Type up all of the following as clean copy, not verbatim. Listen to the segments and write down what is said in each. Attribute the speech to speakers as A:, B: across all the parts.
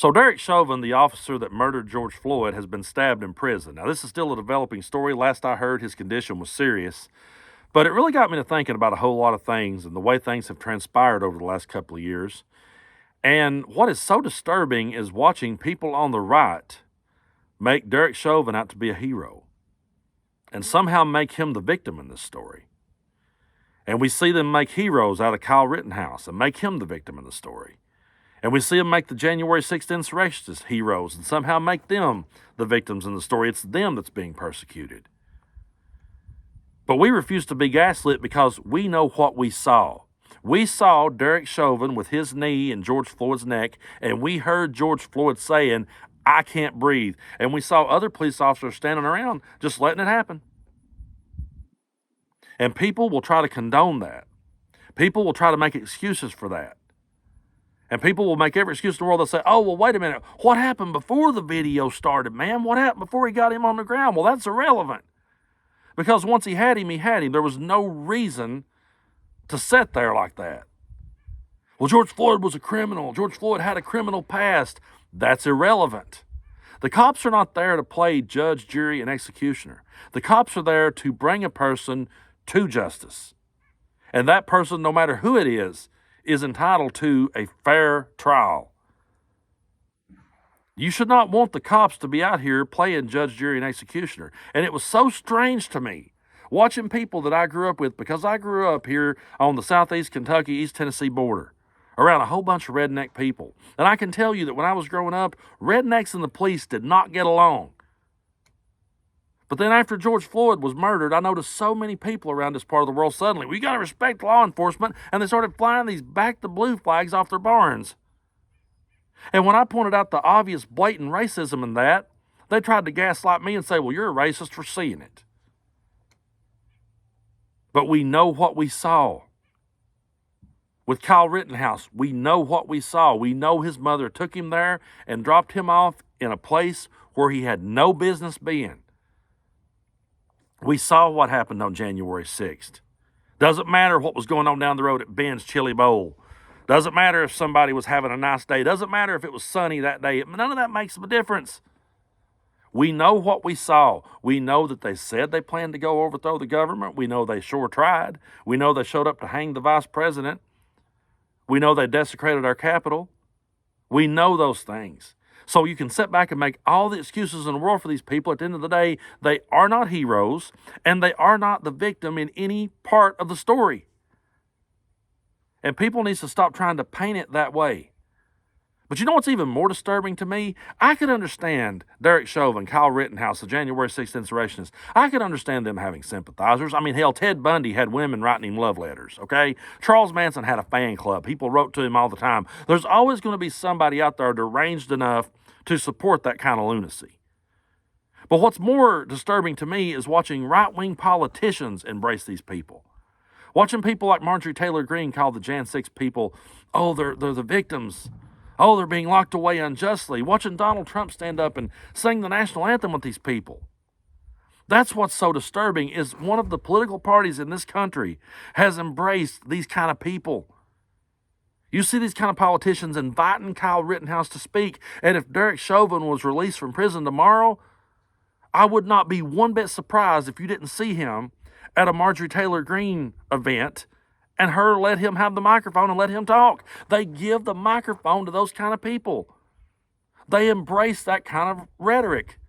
A: So Derek Chauvin, the officer that murdered George Floyd, has been stabbed in prison. Now, this is still a developing story. Last I heard, his condition was serious. But it really got me to thinking about a whole lot of things and the way things have transpired over the last couple of years. And what is so disturbing is watching people on the right make Derek Chauvin out to be a hero and somehow make him the victim in this story. And we see them make heroes out of Kyle Rittenhouse and make him the victim in the story. And we see them make the January 6th insurrectionists heroes and somehow make them the victims in the story. It's them that's being persecuted. But we refuse to be gaslit because we know what we saw. We saw Derek Chauvin with his knee in George Floyd's neck, and we heard George Floyd saying, "I can't breathe." And we saw other police officers standing around just letting it happen. And people will try to condone that. People will try to make excuses for that. And people will make every excuse in the world. They'll say, "Oh, well, wait a minute. What happened before the video started, man? What happened before he got him on the ground?" Well, that's irrelevant. Because once he had him, he had him. There was no reason to sit there like that. Well, George Floyd was a criminal. George Floyd had a criminal past. That's irrelevant. The cops are not there to play judge, jury, and executioner. The cops are there to bring a person to justice. And that person, no matter who it is entitled to a fair trial. You should not want the cops to be out here playing judge, jury, and executioner. And it was so strange to me watching people that I grew up with, because I grew up here on the southeast Kentucky, East Tennessee border, around a whole bunch of redneck people. And I can tell you that when I was growing up, rednecks and the police did not get along. But then after George Floyd was murdered, I noticed so many people around this part of the world suddenly, we got to respect law enforcement, and they started flying these back the blue flags off their barns. And when I pointed out the obvious blatant racism in that, they tried to gaslight me and say, "Well, you're a racist for seeing it." But we know what we saw. With Kyle Rittenhouse, we know what we saw. We know his mother took him there and dropped him off in a place where he had no business being. We saw what happened on January 6th. Doesn't matter what was going on down the road at Ben's Chili Bowl. Doesn't matter if somebody was having a nice day. Doesn't matter if it was sunny that day. None of that makes a difference. We know what we saw. We know that they said they planned to go overthrow the government. We know they sure tried. We know they showed up to hang the vice president. We know they desecrated our Capitol. We know those things. So you can sit back and make all the excuses in the world for these people. At the end of the day, they are not heroes, and they are not the victim in any part of the story. And people need to stop trying to paint it that way. But you know what's even more disturbing to me? I could understand Derek Chauvin, Kyle Rittenhouse, the January 6th insurrectionists. I could understand them having sympathizers. I mean, hell, Ted Bundy had women writing him love letters, okay? Charles Manson had a fan club. People wrote to him all the time. There's always going to be somebody out there deranged enough to support that kind of lunacy. But what's more disturbing to me is watching right-wing politicians embrace these people. Watching people like Marjorie Taylor Greene call the Jan 6 people, "Oh, they're the victims. Oh, they're being locked away unjustly." Watching Donald Trump stand up and sing the national anthem with these people. That's what's so disturbing, is one of the political parties in this country has embraced these kind of people. You see these kind of politicians inviting Kyle Rittenhouse to speak, and if Derek Chauvin was released from prison tomorrow, I would not be one bit surprised if you didn't see him at a Marjorie Taylor Greene event and her let him have the microphone and let him talk. They give the microphone to those kind of people. They embrace that kind of rhetoric.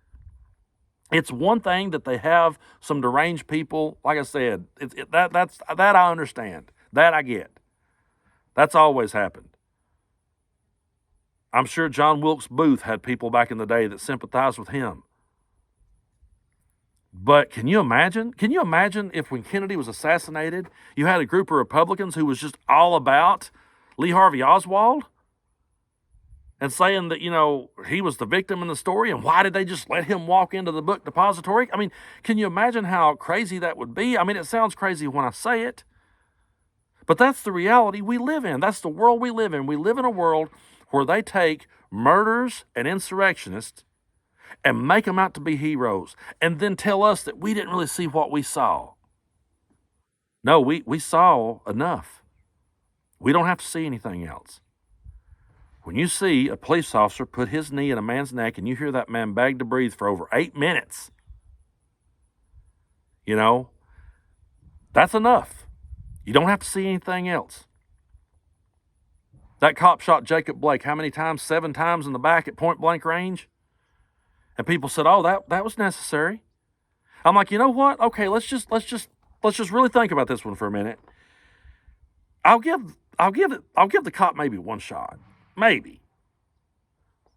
A: It's one thing that they have some deranged people. Like I said, that I understand. That I get. That's always happened. I'm sure John Wilkes Booth had people back in the day that sympathized with him. But can you imagine? Can you imagine if when Kennedy was assassinated, you had a group of Republicans who was just all about Lee Harvey Oswald and saying that, he was the victim in the story, and why did they just let him walk into the book depository? I mean, can you imagine how crazy that would be? I mean, it sounds crazy when I say it, but that's the reality we live in. That's the world we live in. We live in a world where they take murderers and insurrectionists and make them out to be heroes, and then tell us that we didn't really see what we saw. No, we saw enough. We don't have to see anything else. When you see a police officer put his knee in a man's neck and you hear that man beg to breathe for over 8 minutes, you know, that's enough. You don't have to see anything else. That cop shot Jacob Blake how many times? 7 times in the back at point blank range. And people said, "Oh, that was necessary." I'm like, you know what? Okay, let's just really think about this one for a minute. I'll give the cop maybe 1 shot, maybe.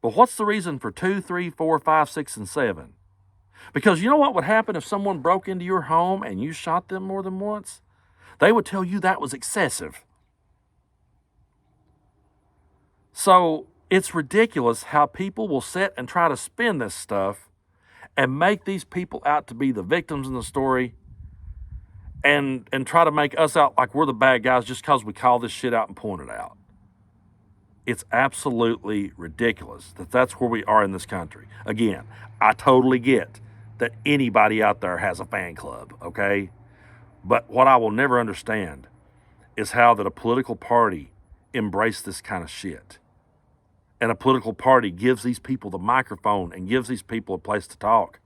A: But what's the reason for 2, 3, 4, 5, 6, and 7? Because you know what would happen if someone broke into your home and you shot them more than once? They would tell you that was excessive. So it's ridiculous how people will sit and try to spin this stuff and make these people out to be the victims in the story and try to make us out like we're the bad guys just because we call this shit out and point it out. It's absolutely ridiculous that that's where we are in this country. Again, I totally get that anybody out there has a fan club, okay? But what I will never understand is how that a political party embraced this kind of shit. And a political party gives these people the microphone and gives these people a place to talk.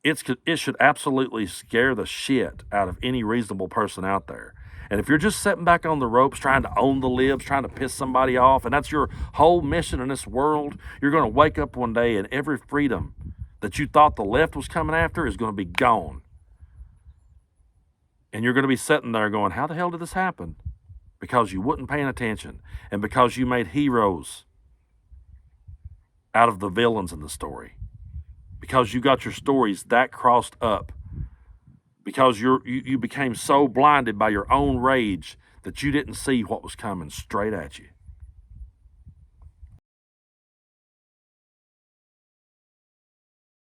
A: It should absolutely scare the shit out of any reasonable person out there. And if you're just sitting back on the ropes trying to own the libs, trying to piss somebody off, and that's your whole mission in this world, you're going to wake up one day and every freedom that you thought the left was coming after is going to be gone. And you're going to be sitting there going, how the hell did this happen? Because you wasn't paying attention and because you made heroes out of the villains in the story. Because you got your stories that crossed up. Because you became so blinded by your own rage that you didn't see what was coming straight at you.